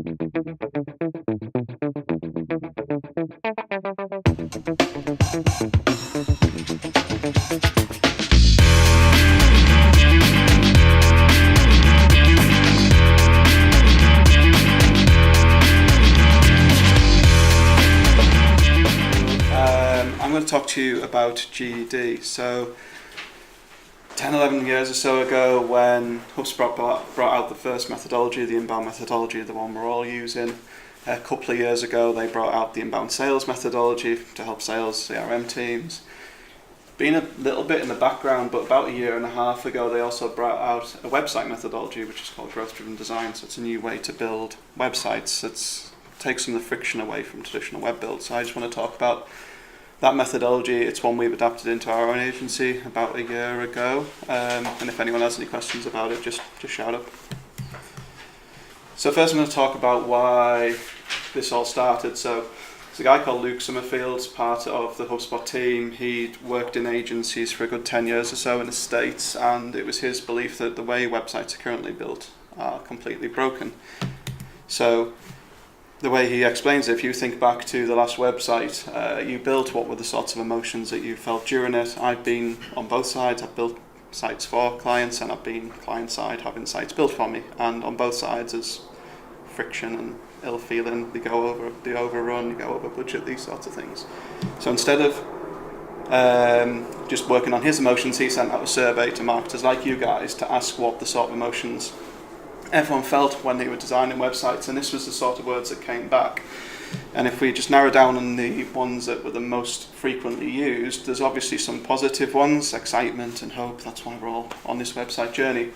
I'm going to talk to you about GED. So 10, 11 years or so ago, when HubSpot brought out the first methodology, the inbound methodology, the one we're all using, a couple of years ago they brought out the inbound sales methodology to help sales CRM teams. Been a little bit in the background, but about a year and a half ago they also brought out a website methodology which is called growth-driven design. So it's a new way to build websites. It takes some of the friction away from traditional web builds. So I just want to talk about that methodology. It's one we've adapted into our own agency about a year ago, and if anyone has any questions about it, just shout up. So first I'm going to talk about why this all started. So there's a guy called Luke Summerfield, part of the HubSpot team. He'd worked in agencies for a good 10 years or so in the States, and it was his belief that the way websites are currently built are completely broken. So the way he explains it, if you think back to the last website you built, what were the sorts of emotions that you felt during it? I've been on both sides. I've built sites for clients and I've been client side having sites built for me. And on both sides there's friction and ill feeling. They go over the overrun, you go over budget, these sorts of things. So instead of just working on his emotions, he sent out a survey to marketers like you guys to ask what the sort of emotions everyone felt when they were designing websites, and this was the sort of words that came back. And if we just narrow down on the ones that were the most frequently used, there's obviously some positive ones, excitement and hope, that's why we're all on this website journey.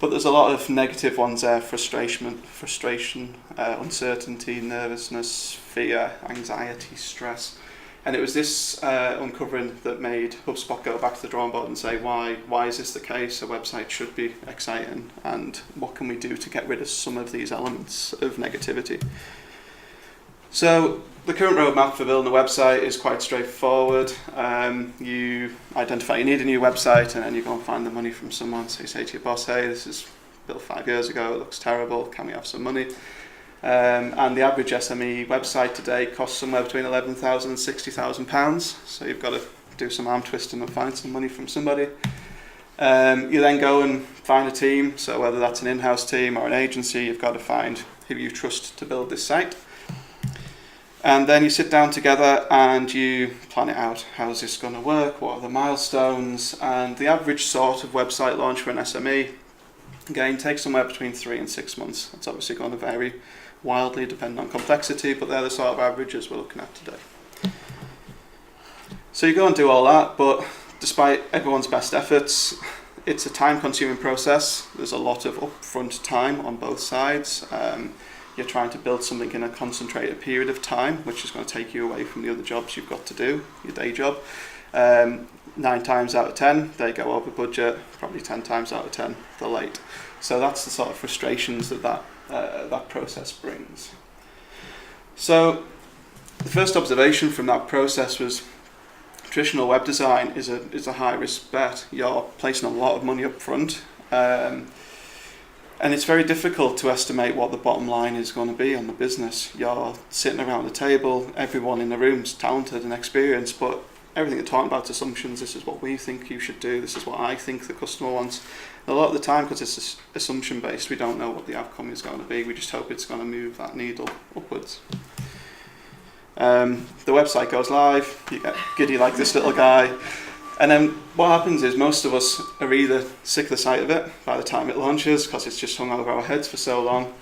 But there's a lot of negative ones there: frustration, uncertainty, nervousness, fear, anxiety, stress. And it was this uncovering that made HubSpot go back to the drawing board and say, why is this the case? A website should be exciting, and what can we do to get rid of some of these elements of negativity? So the current roadmap for building a website is quite straightforward. You identify you need a new website, and then you go and find the money from someone. So you say to your boss, hey, this is built 5 years ago, it looks terrible, can we have some money? And the average SME website today costs somewhere between £11,000 and £60,000. So you've got to do some arm twisting and find some money from somebody. You then go and find a team. So whether that's an in-house team or an agency, you've got to find who you trust to build this site. And then you sit down together and you plan it out. How's this going to work? What are the milestones? And the average sort of website launch for an SME, again, takes somewhere between 3 and 6 months. It's obviously going to vary wildly depending on complexity, but they're the sort of averages we're looking at today. So you go and do all that, but despite everyone's best efforts, it's a time-consuming process. There's a lot of upfront time on both sides. You're trying to build something in a concentrated period of time, which is going to take you away from the other jobs you've got to do, your day job. 9 times out of 10, they go over budget. Probably 10 times out of 10, they're late. So that's the sort of frustrations that process brings. So the first observation from that process was traditional web design is a high risk bet. You're placing a lot of money up front, and it's very difficult to estimate what the bottom line is going to be on the business. You're sitting around the table, everyone in the room's talented and experienced, but everything they're talking about assumptions. This is what we think you should do, this is what I think the customer wants. And a lot of the time, because it's assumption based, we don't know what the outcome is going to be. We just hope it's going to move that needle upwards. The website goes live, you get giddy like this little guy, and then what happens is most of us are either sick of the sight of it by the time it launches because it's just hung over our heads for so long,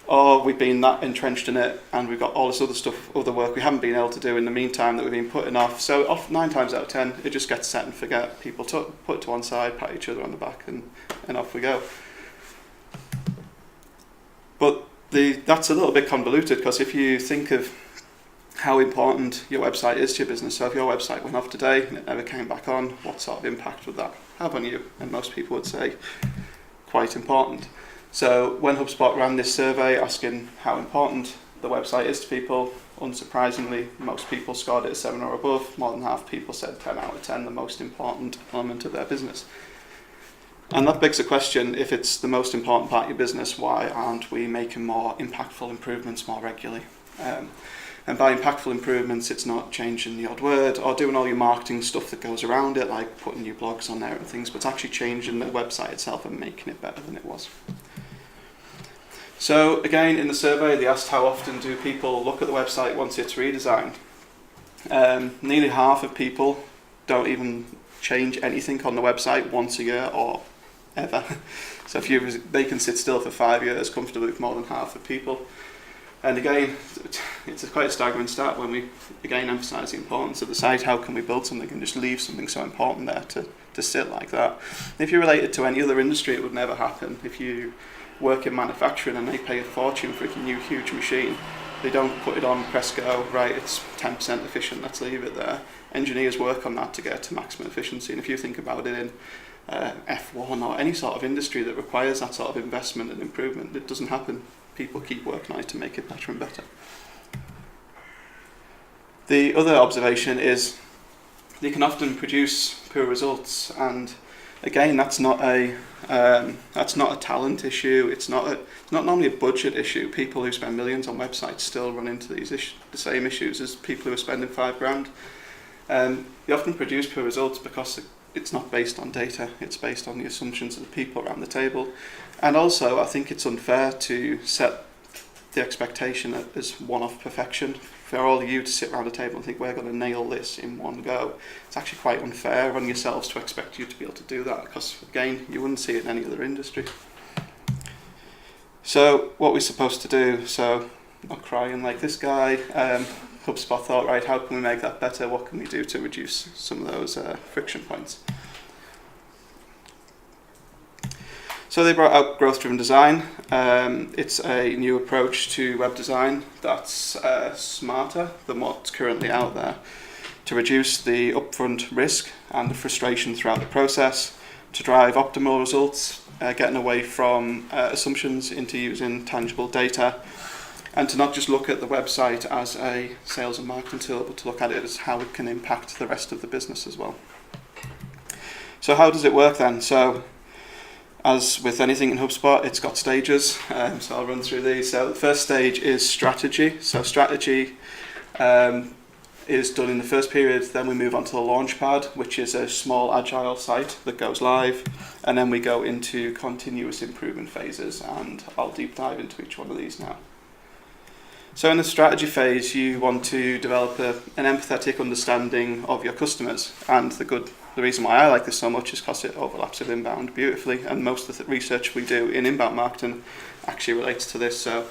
or we've been that entrenched in it and we've got all this other stuff, other work we haven't been able to do in the meantime that we've been putting off. So 9 times out of 10, it just gets set and forget. People put it to one side, pat each other on the back, and off we go. But that's a little bit convoluted, because if you think of how important your website is to your business, so if your website went off today and it never came back on, what sort of impact would that have on you? And most people would say quite important. So when HubSpot ran this survey asking how important the website is to people, unsurprisingly, most people scored it a 7 or above. More than half people said 10 out of 10, the most important element of their business. And that begs the question, if it's the most important part of your business, why aren't we making more impactful improvements more regularly? And by impactful improvements, it's not changing the odd word or doing all your marketing stuff that goes around it, like putting new blogs on there and things, but it's actually changing the website itself and making it better than it was. So again, in the survey, they asked how often do people look at the website once it's redesigned. Nearly half of people don't even change anything on the website once a year or ever. So if they can sit still for 5 years comfortably with more than half of people. And again, it's quite a staggering stat when we again emphasise the importance of the site. How can we build something and just leave something so important there to sit like that? If you're related to any other industry, it would never happen. If you work in manufacturing and they pay a fortune for a new huge machine, they don't put it on, press go, right, it's 10% efficient, let's leave it there. Engineers work on that to get to maximum efficiency. And if you think about it in F1 or any sort of industry that requires that sort of investment and improvement, it doesn't happen. People keep working on it to make it better and better. The other observation is they can often produce poor results, and again, that's not a talent issue. It's not normally a budget issue. People who spend millions on websites still run into these the same issues as people who are spending $5,000. They often produce poor results because it's not based on data. It's based on the assumptions of the people around the table. And also, I think it's unfair to set the expectation as one-off perfection. For all of you to sit around a table and think we're going to nail this in one go, it's actually quite unfair on yourselves to expect you to be able to do that, because again, you wouldn't see it in any other industry. So what we're supposed to do, so not crying like this guy, HubSpot thought, right, how can we make that better? What can we do to reduce some of those friction points? So they brought out growth-driven design. It's a new approach to web design that's smarter than what's currently out there, to reduce the upfront risk and the frustration throughout the process, to drive optimal results, getting away from assumptions into using tangible data, and to not just look at the website as a sales and marketing tool, but to look at it as how it can impact the rest of the business as well. So how does it work then? So as with anything in HubSpot, it's got stages, so I'll run through these. So the first stage is strategy. So strategy is done in the first period, then we move on to the Launchpad, which is a small agile site that goes live, and then we go into continuous improvement phases, and I'll deep dive into each one of these now. So in the strategy phase, you want to develop an empathetic understanding of your customers, and the reason why I like this so much is because it overlaps with inbound beautifully, and most of the research we do in inbound marketing actually relates to this. So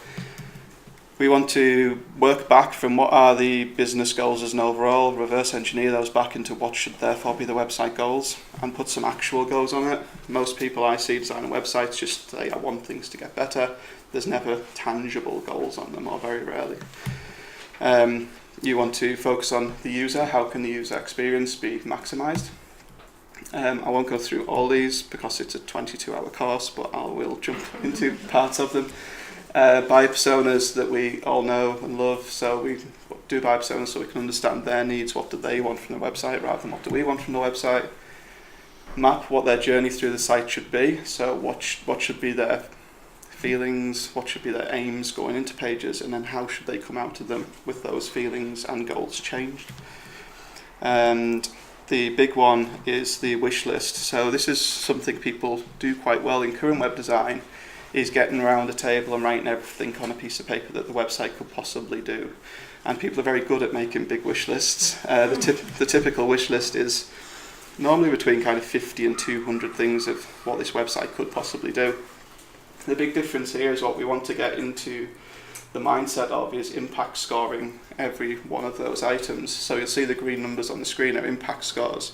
we want to work back from what are the business goals as an overall, reverse engineer those back into what should therefore be the website goals, and put some actual goals on it. Most people I see designing websites just say, I want things to get better. There's never tangible goals on them, or very rarely. You want to focus on the user. How can the user experience be maximised? I won't go through all these because it's a 22-hour course, but I will jump into parts of them. Buyer personas that we all know and love. So we do buyer personas so we can understand their needs. What do they want from the website rather than what do we want from the website? Map what their journey through the site should be. So what should be their feelings, what should be their aims going into pages, and then how should they come out of them with those feelings and goals changed. And the big one is the wish list. So this is something people do quite well in current web design, is getting around a table and writing everything on a piece of paper that the website could possibly do. And people are very good at making big wish lists. The typical wish list is normally between kind of 50 and 200 things of what this website could possibly do. The big difference here is what we want to get into the mindset of is impact scoring every one of those items. So you'll see the green numbers on the screen are impact scores.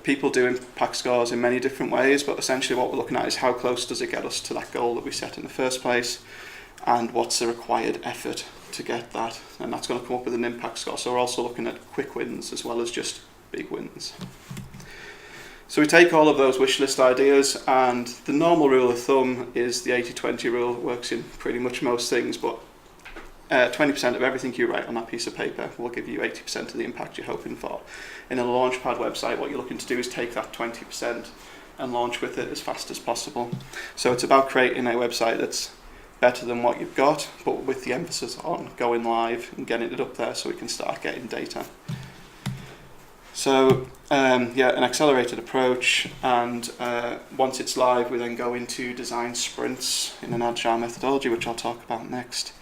People do impact scores in many different ways, but essentially what we're looking at is how close does it get us to that goal that we set in the first place, and what's the required effort to get that, and that's going to come up with an impact score. So we're also looking at quick wins as well as just big wins. So we take all of those wish list ideas, and the normal rule of thumb is the 80-20 rule. It works in pretty much most things, but 20% of everything you write on that piece of paper will give you 80% of the impact you're hoping for. In a Launchpad website, what you're looking to do is take that 20% and launch with it as fast as possible. So it's about creating a website that's better than what you've got, but with the emphasis on going live and getting it up there so we can start getting data. So an accelerated approach, and once it's live we then go into design sprints in an agile methodology, which I'll talk about next.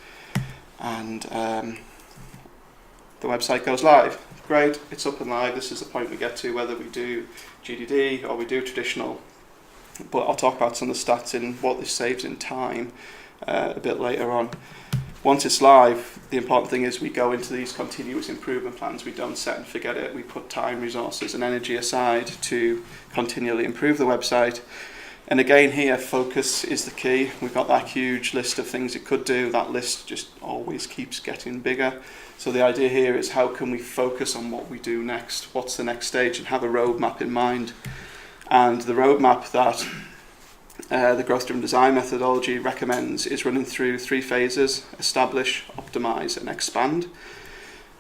And the website goes live. Great, it's up and live. This is the point we get to whether we do GDD or we do traditional, but I'll talk about some of the stats in what this saves in time a bit later on. Once it's live, the important thing is we go into these continuous improvement plans. We don't set and forget it. We put time, resources and energy aside to continually improve the website. And again here, focus is the key. We've got that huge list of things it could do. That list just always keeps getting bigger. So the idea here is how can we focus on what we do next? What's the next stage? And have a roadmap in mind. And the roadmap that the growth-driven design methodology recommends is running through 3 phases: establish, optimize, and expand.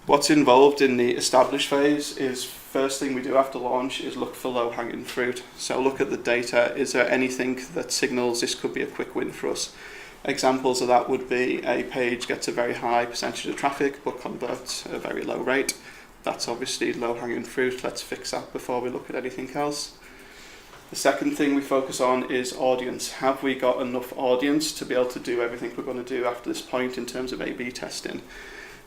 What's involved in the establish phase is, first thing we do after launch is look for low-hanging fruit. So look at the data. Is there anything that signals this could be a quick win for us? Examples of that would be a page gets a very high percentage of traffic but converts at a very low rate. That's obviously low-hanging fruit. Let's fix that before we look at anything else. The second thing we focus on is audience. Have we got enough audience to be able to do everything we're going to do after this point in terms of A/B testing?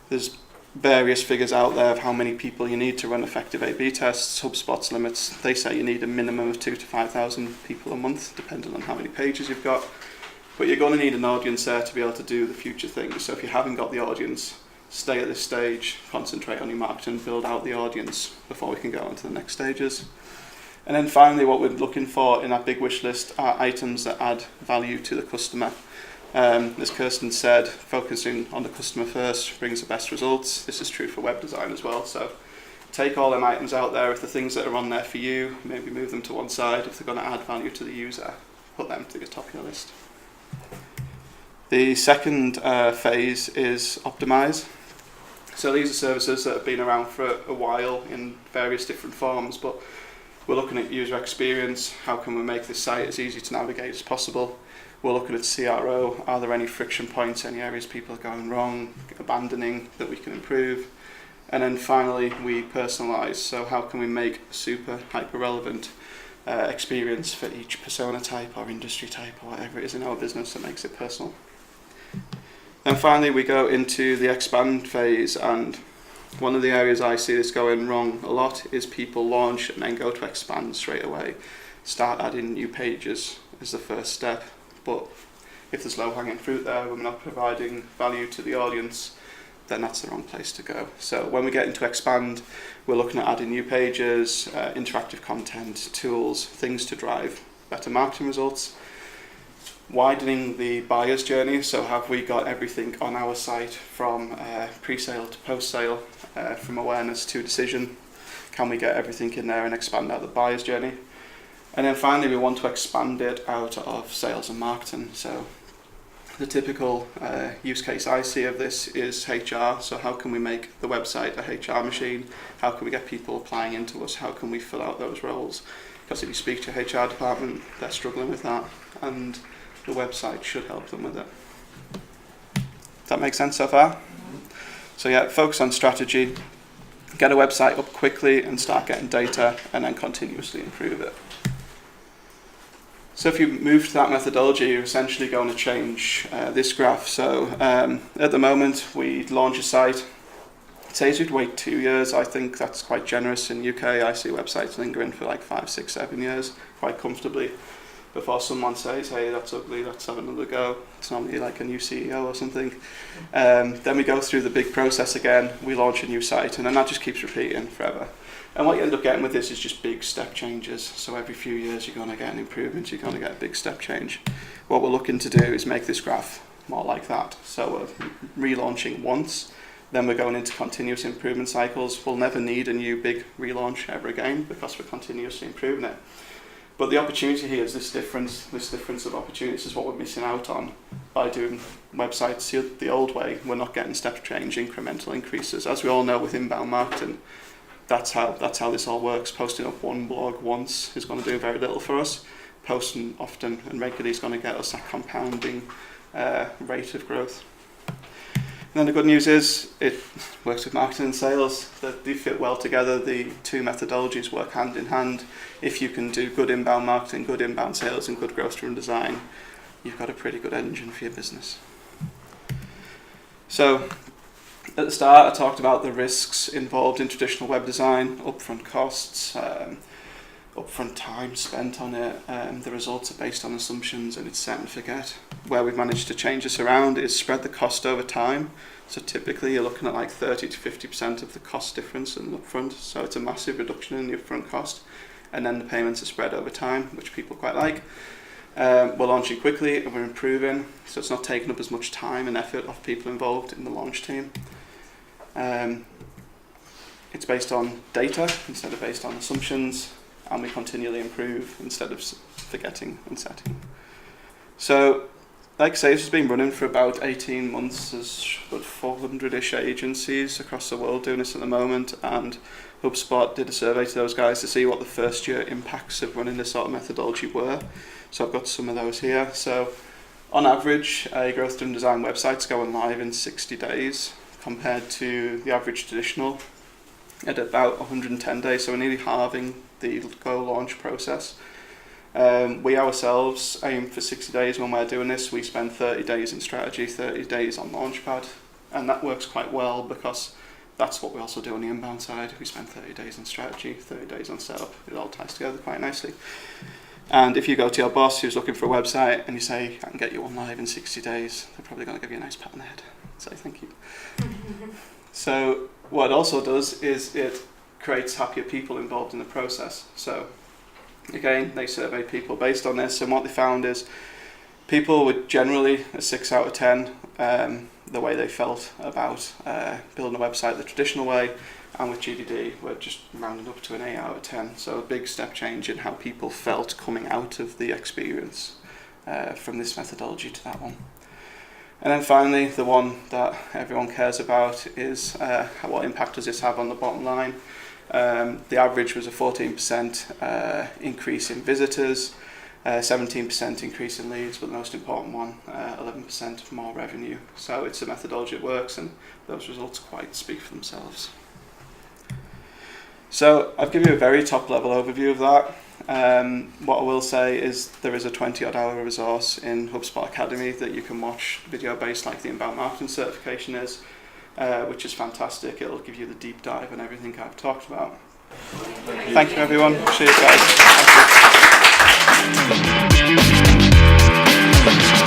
There's various figures out there of how many people you need to run effective A/B tests. HubSpot's limits, they say you need a minimum of 2,000 to 5,000 people a month, depending on how many pages you've got. But you're going to need an audience there to be able to do the future things. So if you haven't got the audience, stay at this stage, concentrate on your marketing, build out the audience before we can go on to the next stages. And then finally, what we're looking for in that big wish list are items that add value to the customer. As Kirsten said, focusing on the customer first brings the best results. This is true for web design as well. So take all them items out there. If the things that are on there for you, maybe move them to one side. If they're going to add value to the user, put them to the top of your list. The second phase is optimize. So these are services that have been around for a while in various different forms, but we're looking at user experience. How can we make this site as easy to navigate as possible? We're looking at CRO. Are there any friction points, any areas people are going wrong, abandoning that we can improve? And then finally, we personalize. So how can we make super hyper-relevant experience for each persona type or industry type or whatever it is in our business that makes it personal? Then finally, we go into the expand phase, and one of the areas I see this going wrong a lot is people launch and then go to expand straight away. Start adding new pages as the first step, but if there's low-hanging fruit there, we're not providing value to the audience, then that's the wrong place to go. So when we get into expand, we're looking at adding new pages, interactive content, tools, things to drive better marketing results. Widening the buyer's journey, so have we got everything on our site from pre-sale to post-sale, from awareness to decision? Can we get everything in there and expand out the buyer's journey? And then finally, we want to expand it out of sales and marketing. So the typical use case I see of this is HR. So how can we make the website a HR machine? How can we get people applying into us? How can we fill out those roles? Because if you speak to your HR department, they're struggling with that, and the website should help them with it. Does that make sense so far? So yeah, focus on strategy, get a website up quickly and start getting data, and then continuously improve it. So if you move to that methodology, you're essentially going to change this graph. So at the moment, we launch a site. It says you'd wait 2 years. I think that's quite generous. In UK, I see websites lingering for like 5, 6, 7 years quite comfortably before someone says, hey, that's ugly, let's have another go. It's normally like a new CEO or something. Then we go through the big process again, we launch a new site, and then that just keeps repeating forever. And what you end up getting with this is just big step changes. So every few years you're going to get an improvement, you're going to get a big step change. What we're looking to do is make this graph more like that. So we're relaunching once, then we're going into continuous improvement cycles. We'll never need a new big relaunch ever again because we're continuously improving it. But the opportunity here is this difference of opportunities is what we're missing out on by doing websites the old way. We're not getting step change, incremental increases. As we all know with inbound marketing, that's how this all works. Posting up one blog once is going to do very little for us. Posting often and regularly is going to get us that compounding rate of growth. And then the good news is it works with marketing and sales, that they fit well together. The two methodologies work hand in hand. If you can do good inbound marketing, good inbound sales, and good growth-driven design, you've got a pretty good engine for your business. So at the start, I talked about the risks involved in traditional web design, upfront costs, upfront time spent on it. The results are based on assumptions and it's set and forget. Where we've managed to change this around is spread the cost over time. So typically you're looking at like 30 to 50% of the cost difference in the upfront. So it's a massive reduction in the upfront cost. And then the payments are spread over time, which people quite like. We're launching quickly and we're improving. So it's not taking up as much time and effort of people involved in the launch team. It's based on data instead of based on assumptions. And we continually improve instead of forgetting and setting. So, like I say, this has been running for about 18 months. There's about 400-ish agencies across the world doing this at the moment, and HubSpot did a survey to those guys to see what the first year impacts of running this sort of methodology were. So I've got some of those here. So on average, a growth-driven design website's going live in 60 days compared to the average traditional at about 110 days, so we're nearly halving the go launch process. We ourselves aim for 60 days when we're doing this. We spend 30 days in strategy, 30 days on Launchpad, and that works quite well because that's what we also do on the inbound side. We spend 30 days on strategy, 30 days on setup. It all ties together quite nicely. And if you go to your boss who's looking for a website and you say, I can get you one live in 60 days, they're probably going to give you a nice pat on the head and say thank you. So what it also does is it creates happier people involved in the process. So again, they surveyed people based on this, and what they found is people were generally a 6 out of 10 the way they felt about building a website the traditional way, and with GDD we're just rounding up to an 8 out of 10. So a big step change in how people felt coming out of the experience from this methodology to that one. And then finally, the one that everyone cares about is what impact does this have on the bottom line. The average was a 14% increase in visitors, 17% increase in leads, but the most important one, 11% more revenue. So it's a methodology that works, and those results quite speak for themselves. So I've given you a very top level overview of that. What I will say is there is a 20-odd hour resource in HubSpot Academy that you can watch video based like the inbound marketing certification is, which is fantastic. It'll give you the deep dive on everything I've talked about. Thank you everyone. Cheers guys. Thank you.